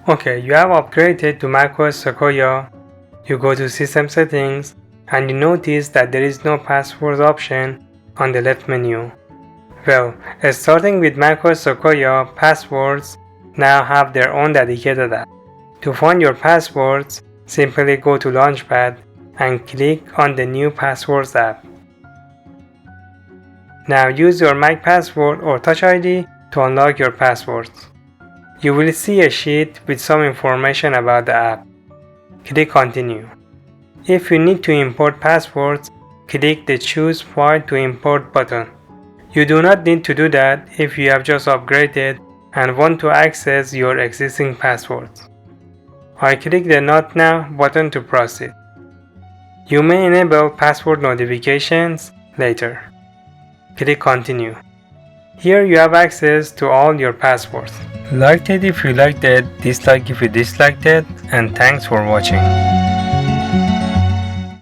Okay, you have upgraded to macOS Sequoia. You go to System Settings and you notice that there is no password option on the left menu. Well, starting with macOS Sequoia, passwords now have their own dedicated app. To find your passwords, simply go to Launchpad and click on the New Passwords app. Now use your Mac password or Touch ID to unlock your passwords. You will see a sheet with some information about the app. Click Continue. If you need to import passwords, click the Choose File to Import button. You do not need to do that if you have just upgraded and want to access your existing passwords. I click the Not Now button to proceed. You may enable password notifications later. Click Continue. Here you have access to all your passwords. Like it if you liked it, dislike if you disliked it, and thanks for watching.